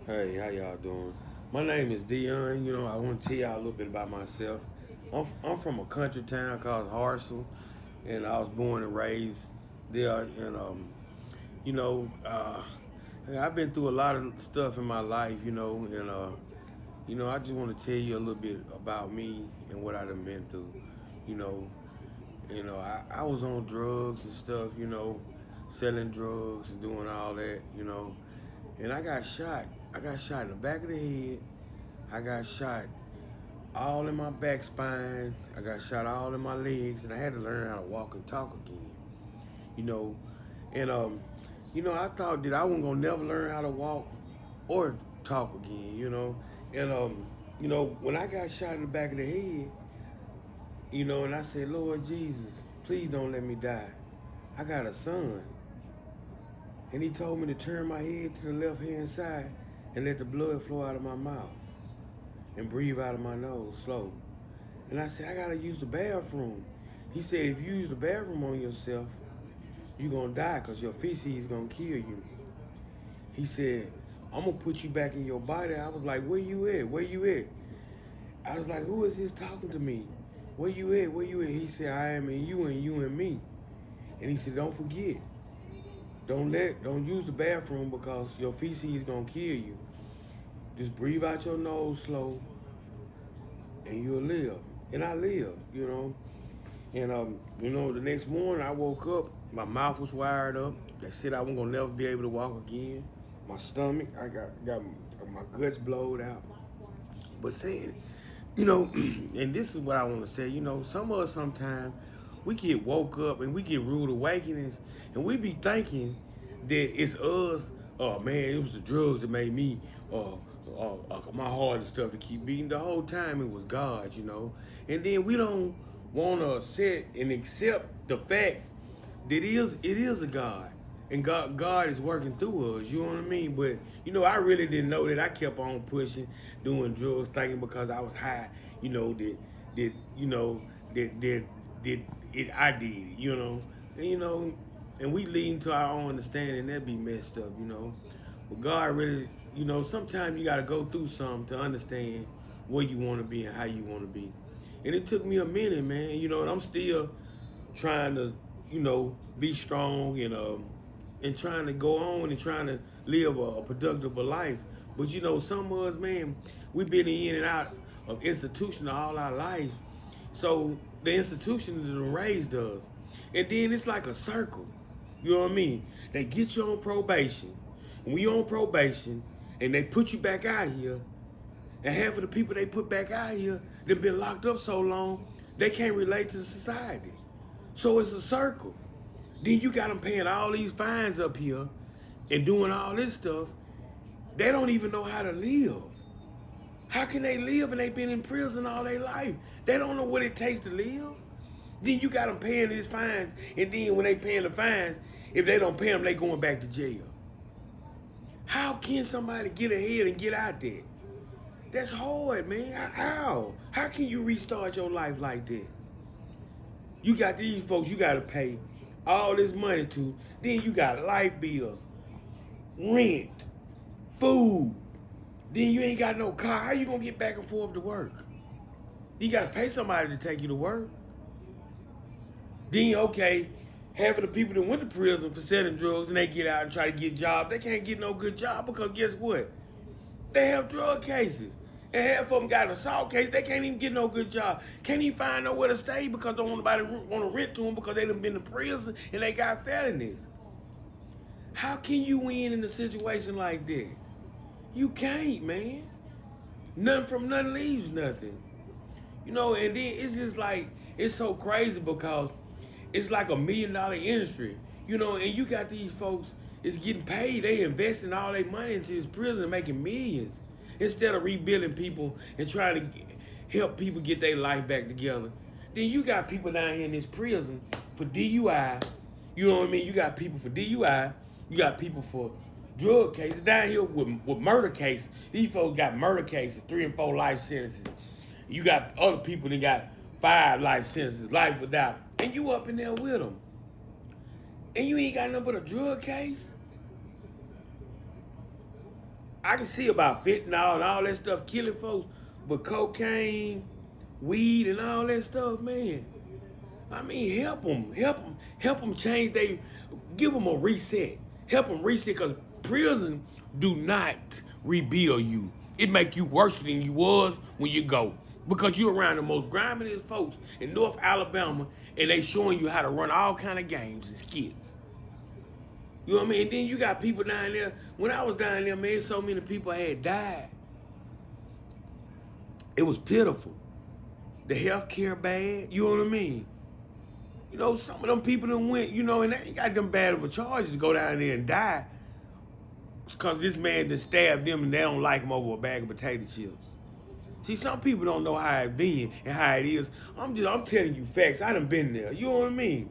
Hey, how y'all doing? My name is Dion. I want to tell y'all a little bit about myself. I'm from a country town called Harsel, and I was born and raised there. And you know, uh, I've been through a lot of stuff in my life. And I just want to tell you a little bit about me and what I've been through. You know, I was on drugs and stuff. Selling drugs and doing all that. And I got shot. I got shot in the back of the head. I got shot all in my back spine. I got shot all in my legs, and I had to learn how to walk and talk again. You know, and I thought that I wasn't gonna never learn how to walk or talk again. And when I got shot in the back of the head, and I said, Lord Jesus, please don't let me die. I got a son, and he told me to turn my head to the left hand side and let the blood flow out of my mouth and breathe out of my nose slow. And I said, I gotta use the bathroom. He said, if you use the bathroom on yourself, you're gonna die because your feces is gonna kill you. He said, I'm gonna put you back in your body. I was like, where you at? Where you at? I was like, who is this talking to me? Where you at? Where you at? He said, I am in you and you in me. And he said, don't forget. Don't use the bathroom because your feces is gonna kill you. Just breathe out your nose slow and you'll live. And I lived. And the next morning I woke up, my mouth was wired up. They said I wasn't gonna never be able to walk again. My stomach, I got my guts blowed out. But saying, and this is what I want to say, some of us sometimes we get woke up and we get rude awakenings and we be thinking that it's us, oh man, it was the drugs that made me my heart and stuff to keep beating. The whole time it was God. And then we don't want to sit and accept the fact that it is a God. And God is working through us, you know what I mean? But I really didn't know that. I kept on pushing, doing drugs, thinking because I was high, that I did it. And we lead into our own understanding that be messed up. But God really, sometimes you gotta go through something to understand where you wanna be and how you wanna be. And it took me a minute, man, and I'm still trying to, be strong and trying to go on and trying to live a productive life. But some of us, man, we've been in and out of institution all our life. So the institution that raised us. And then it's like a circle. You know what I mean? They get you on probation. When you on probation and they put you back out here, and half of the people they put back out here, they've been locked up so long, they can't relate to society. So it's a circle. Then you got them paying all these fines up here and doing all this stuff. They don't even know how to live. How can they live and they been in prison all their life? They don't know what it takes to live. Then you got them paying these fines, and then when they paying the fines, if they don't pay them, they going back to jail. How can somebody get ahead and get out there? That's hard, man. How? How can you restart your life like that? You got these folks you got to pay all this money to. Then you got light bills, rent, food. Then you ain't got no car. How you going to get back and forth to work? You got to pay somebody to take you to work. Then, okay, half of the people that went to prison for selling drugs and they get out and try to get jobs, they can't get no good job because guess what? They have drug cases. And half of them got an assault case. They can't even get no good job. Can't even find nowhere to stay because don't want nobody want to rent to them because they done been to prison and they got felonies. How can you win in a situation like that? You can't, man. Nothing from nothing leaves nothing. And then it's just like, it's so crazy because it's like $1 million industry. And you got these folks, it's getting paid. They investing all their money into this prison and making millions. Instead of rebuilding people and trying to help people get their life back together. Then you got people down here in this prison for DUI. You know what I mean? You got people for DUI. You got people for drug cases. Down here with murder cases. These folks got murder cases, 3 and 4 life sentences. You got other people that got 5 life sentences, life without. And you up in there with them. And you ain't got nothing but a drug case? I can see about fentanyl and all that stuff killing folks, but cocaine, weed, and all that stuff, man. I mean, help them change. Give them a reset. Help them reset, because prison do not rebuild you. It make you worse than you was when you go, because you're around the most grimiest folks in North Alabama, and they showing you how to run all kind of games and skits. You know what I mean? And then you got people down there. When I was down there, man, so many people had died. It was pitiful. The health care bad. You know what I mean? You know, some of them people that went, you know, and they ain't got them bad of a charges to go down there and die. It's because this man just stabbed them and they don't like him over a bag of potato chips. See, some people don't know how it been and how it is. I'm telling you facts. I done been there. You know what I mean?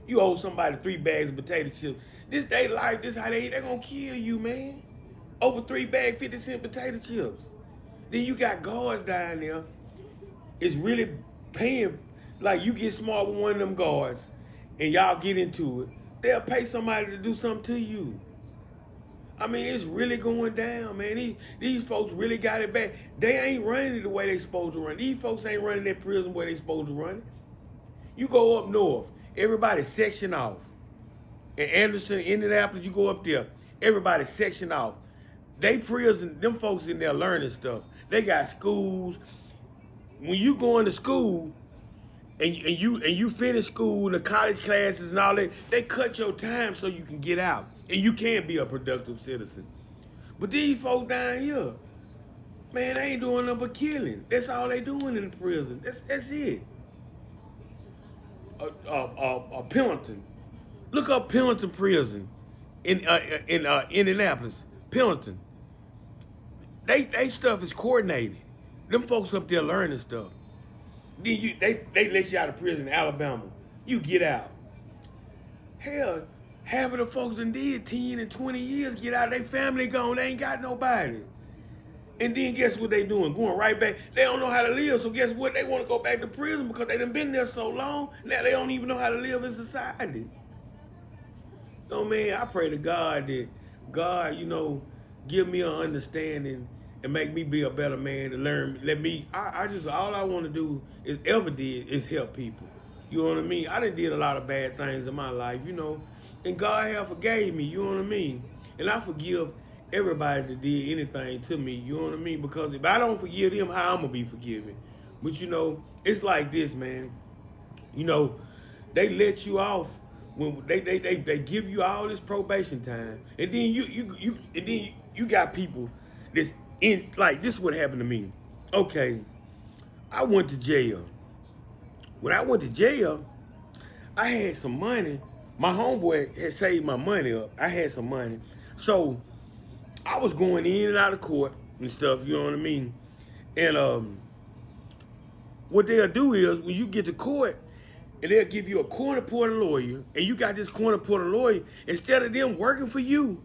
You owe somebody 3 bags of potato chips. This they life, this how they eat. They gonna kill you, man. Over 3 bags, 50-cent potato chips. Then you got guards down there. It's really paying. Like, you get smart with one of them guards and y'all get into it, they'll pay somebody to do something to you. I mean, it's really going down, man. These folks really got it bad. They ain't running it the way they supposed to run. These folks ain't running their prison the way they supposed to run it. You go up north, everybody section off. In Anderson, Indianapolis, you go up there, everybody section off. They prison, them folks in there learning stuff. They got schools. When you go into school, and you finish school, the college classes and all that, they cut your time so you can get out and you can be a productive citizen. But these folks down here, man, they ain't doing nothing but killing. That's all they doing in the prison. That's it. Pendleton. Look up Pendleton Prison in Indianapolis. Pendleton. They stuff is coordinated. Them folks up there learning stuff. Then they let you out of prison in Alabama. You get out. Hell, half of the folks that did 10 and 20 years get out. They family gone. They ain't got nobody. And then guess what they doing? Going right back. They don't know how to live. So guess what? They want to go back to prison because they done been there so long. Now they don't even know how to live in society. So man, I pray to God that God, you know, give me an understanding and make me be a better man to learn. I just, all I want to do is help people. You know what I mean? I done did a lot of bad things in my life, you know, and God have forgave me, you know what I mean? And I forgive everybody that did anything to me, you know what I mean? Because if I don't forgive them, how I'm going to be forgiven? But you know, it's like this, man. You know, they let you off when they give you all this probation time. And then you got people that's in, like, this is what happened to me. Okay, I went to jail. When I went to jail, I had some money. My homeboy had saved my money up. I had some money. So I was going in and out of court and stuff, you know what I mean? And what they'll do is, when you get to court, and they'll give you a corner porter lawyer, and you got this corner porter lawyer, instead of them working for you,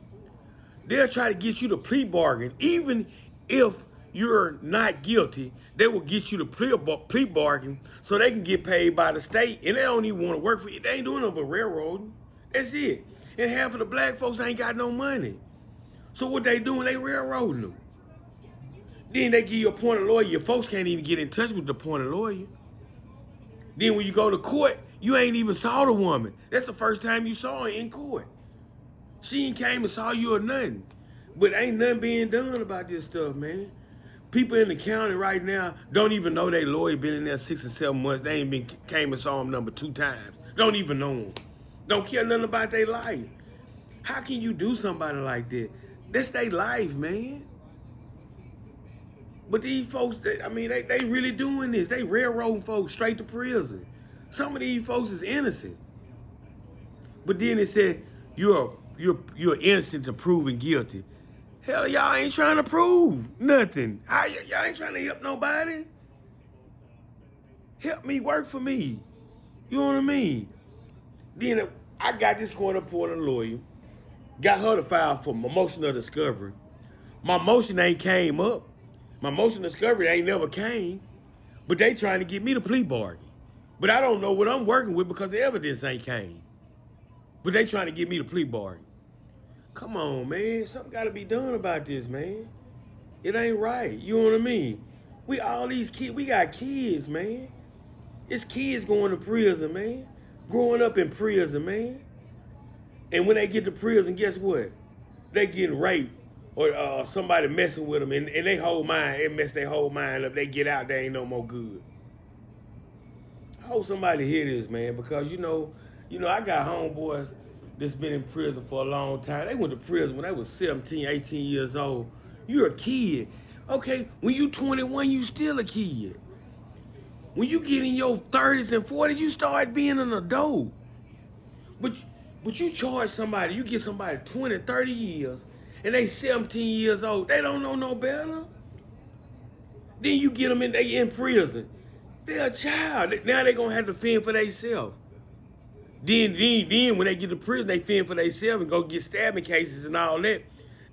they'll try to get you to plea bargain. Even if you're not guilty, they will get you to plea bargain so they can get paid by the state, and they don't even want to work for you. They ain't doing no but railroading. That's it. And half of the black folks ain't got no money. So what they doing, they railroading them. Then they give you a appointed lawyer. Your folks can't even get in touch with the appointed lawyer. Then when you go to court, you ain't even saw the woman. That's the first time you saw her in court. She ain't came and saw you or nothing. But ain't nothing being done about this stuff, man. People in the county right now don't even know their lawyer been in there 6 or 7 months. They ain't came and saw him number 2 times. Don't even know him. Don't care nothing about their life. How can you do somebody like that? That's their life, man. But these folks, they really doing this. They railroading folks straight to prison. Some of these folks is innocent. But then it said, you're innocent to proven guilty. Hell, y'all ain't trying to prove nothing. Y'all ain't trying to help nobody. Help me, work for me. You know what I mean? Then I got this corner porter lawyer. Got her to file for my motion of discovery. My motion ain't came up. My motion of discovery ain't never came. But they trying to get me to plea bargain. But I don't know what I'm working with because the evidence ain't came. But they trying to get me to plea bargain. Come on, man. Something got to be done about this, man. It ain't right. You know what I mean? We all these kids, we got kids, man. It's kids going to prison, man. Growing up in prison, man. And when they get to prison, guess what? They getting raped or somebody messing with them and they whole mind, it mess their whole mind up. They get out, they ain't no more good. I hope somebody hear this, man, because I got homeboys that's been in prison for a long time. They went to prison when they was 17, 18 years old. You're a kid. Okay, when you 21, you still a kid. When you get in your 30s and 40s, you start being an adult. But you charge somebody, you get somebody 20, 30 years, and they 17 years old. They don't know no better. Then you get them they in prison. They're a child. Now they're going to have to fend for themselves. Then when they get to prison, they fend for themselves and go get stabbing cases and all that.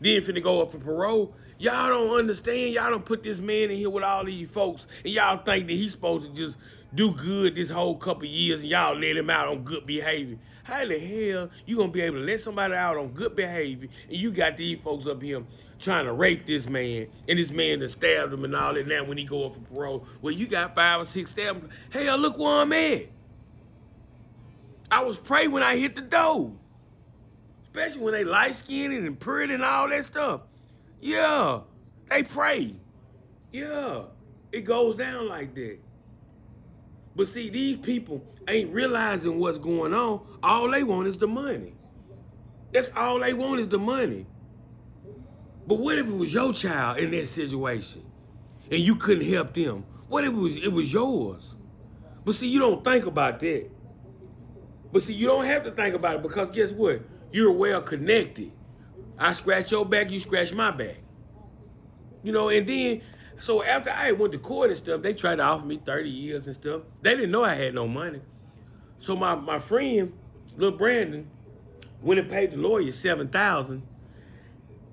Then finna go up for parole. Y'all don't understand. Y'all don't put this man in here with all these folks, and y'all think that he's supposed to just do good this whole couple years, and y'all let him out on good behavior. How the hell you gonna be able to let somebody out on good behavior, and you got these folks up here trying to rape this man, and this man that stabbed him and all that? Now when he go up for parole, well, you got 5 or 6 stabs. Hell, look where I'm at. I was prey when I hit the door. Especially when they light-skinned and pretty and all that stuff. Yeah, they pray. Yeah, it goes down like that. But see, these people ain't realizing what's going on. All they want is the money. That's all they want is the money. But what if it was your child in that situation and you couldn't help them? What if it was yours? But see, you don't think about that. But see, you don't have to think about it because guess what? You're well connected. I scratch your back, you scratch my back. And then, so after I went to court and stuff, they tried to offer me 30 years and stuff. They didn't know I had no money. So my friend, Lil Brandon, went and paid the lawyer $7,000.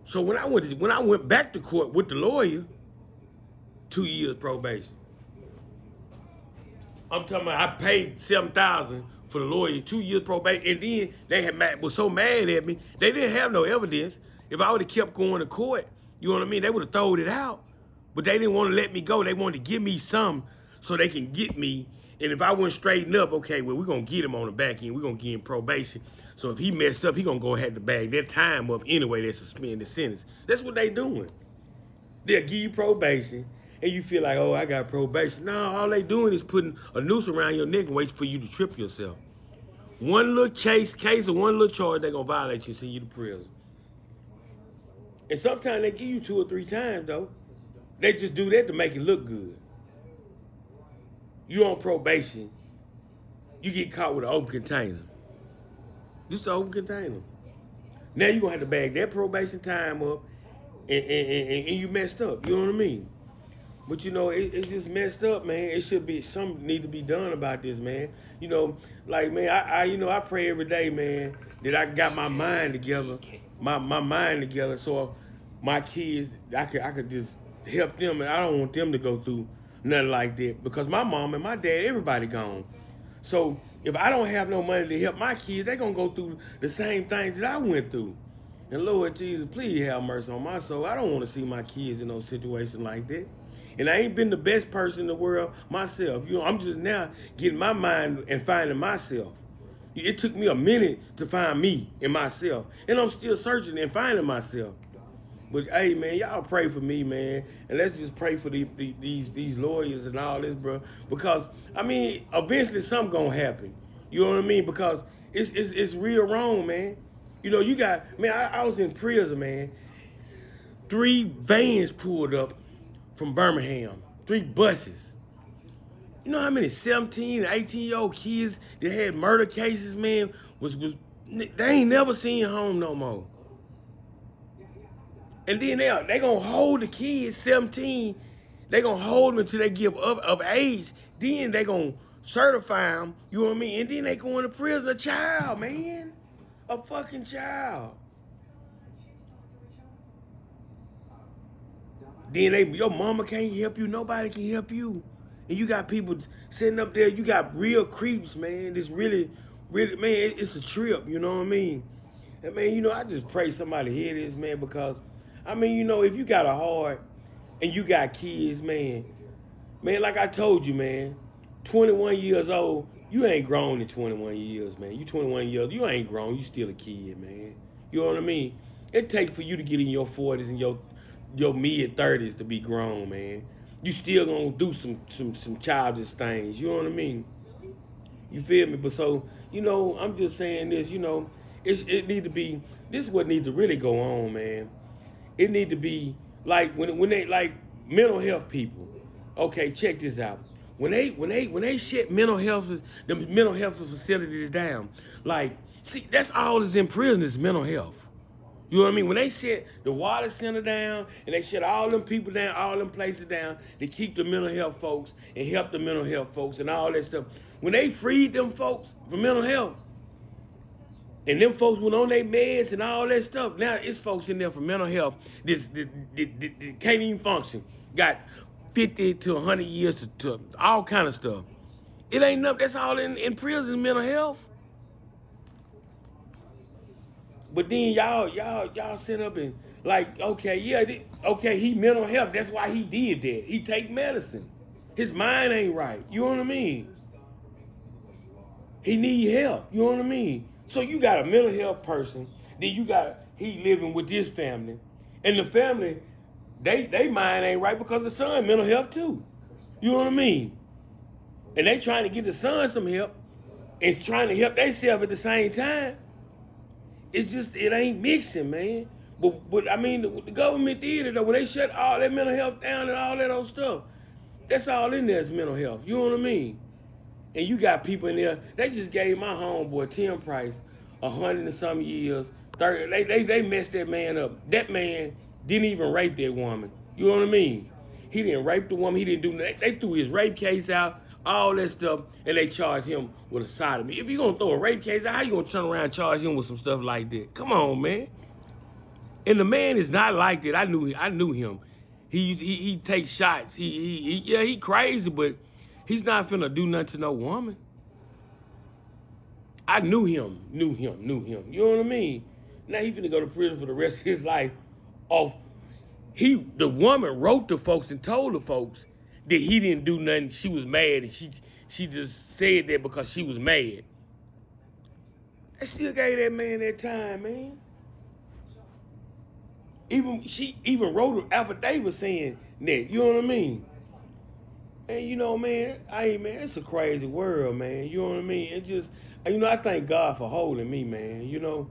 So when I went back to court with the lawyer, 2 years probation. I'm talking about I paid $7,000 for the lawyer, 2 years probation, and then they was so mad at me, they didn't have no evidence. If I would have kept going to court, you know what I mean, they would have thrown it out. But they didn't want to let me go. They wanted to give me some so they can get me. And if I wouldn't straighten up, okay, well, we're going to get him on the back end. We're going to give him probation. So if he messed up, he going to go ahead to bag that time up anyway. They suspend the sentence. That's what they doing. They'll give you probation, and you feel like, oh, I got probation. No, all they doing is putting a noose around your neck and waiting for you to trip yourself. One little case or one little charge, they're going to violate you and send you to prison. And sometimes they give you 2 or 3 times, though. They just do that to make it look good. You on probation, you get caught with an open container. Just an open container. Now you're going to have to bag that probation time up and you messed up. You know what I mean? But, it's just messed up, man. It should be, something need to be done about this, man. Man, I pray every day, man, that I got my mind together, my mind together, so my kids, I could just help them, and I don't want them to go through nothing like that because my mom and my dad, everybody gone. So if I don't have no money to help my kids, they're going to go through the same things that I went through. And Lord Jesus, please have mercy on my soul. I don't want to see my kids in no situation like that. And I ain't been the best person in the world myself. I'm just now getting my mind and finding myself. It took me a minute to find me and myself. And I'm still searching and finding myself. But hey, man, y'all pray for me, man. And let's just pray for these lawyers and all this, bro. Because, eventually something gonna happen. You know what I mean? Because it's real wrong, man. You got, man, I was in prison, man. 3 vans pulled up from Birmingham. 3 buses. You know how many 17 and 18-year-old kids that had murder cases, man, they ain't never seen home no more. And then they going to hold the kids, 17, they going to hold them until they give of age. Then they going to certify them, you know what I mean? And then they going to prison. A child, man. A fucking child. Then your mama can't help you. Nobody can help you. And you got people sitting up there. You got real creeps, man. This really, man, it's a trip. You know what I mean? And man, you know, I just pray somebody hear this, man, because I mean, you know, if you got a heart and you got kids, man, like I told you, man, 21 years old, you ain't grown in 21 years, man. You 21 years, you ain't grown, you still a kid, man. You know what I mean? It take for you to get in your 40s and your mid 30s to be grown, man. You still gonna do some childish things. You know what I mean? You feel me? But so, you know, I'm just saying this, you know, it need to be, this is what needs to really go on, man. It need to be like when they like mental health people. Okay, check this out. When they shut the mental health facilities down, like, see, that's all that's in prison is mental health. You know what I mean? When they shut the water center down and they shut all them people down, all them places down to keep the mental health folks and help the mental health folks and all that stuff. When they freed them folks from mental health and them folks went on their meds and all that stuff, now it's folks in there for mental health that can't even function. Got 50 to 100 years to all kind of stuff. It ain't nothing. That's all in prison, mental health. But then y'all sit up and like, okay, yeah, okay, he mental health. That's why he did that. He take medicine. His mind ain't right. You know what I mean? He need help. You know what I mean? So you got a mental health person. Then you got he living with this family, and the family, they mind ain't right because the son mental health too. You know what I mean? And they trying to get the son some help and trying to help themselves at the same time. It's just, it ain't mixing, man. But I mean, the government did it though. When they shut all that mental health down and all that old stuff, that's all in there is mental health. You know what I mean? And you got people in there. They just gave my homeboy Tim Price 100 and some years. 30. They messed that man up. That man didn't even rape that woman. You know what I mean? He didn't rape the woman. He didn't do nothing. They threw his rape case out, all that stuff, and they charged him with a sodomy. If you're going to throw a rape case out, how you going to turn around and charge him with some stuff like that? Come on, man. And the man is not like that. I knew him. He takes shots. He crazy, but he's not finna do nothing to no woman. I knew him. You know what I mean? Now he finna go to prison for the rest of his life. The woman wrote to folks and told the folks that he didn't do nothing. She was mad, and she just said that because she was mad. They still gave that man that time, man. She even wrote an affidavit saying that. You know what I mean? And you know, man, it's a crazy world, man. You know what I mean? It just, you know, I thank God for holding me, man. You know,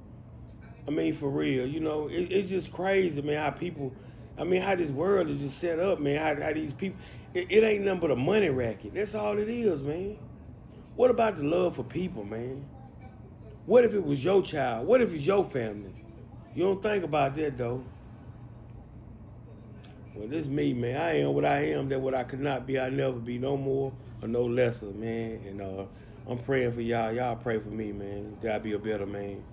I mean, for real. You know, it's just crazy, man. How this world is just set up, man. How these people, it ain't nothing but a money racket. That's all it is, man. What about the love for people, man? What if it was your child? What if it's your family? You don't think about that, though. Well, this is me, man. I am what I am, that what I could not be, I'll never be, no more or no lesser, man. And I'm praying for y'all. Y'all pray for me, man. That I be a better man.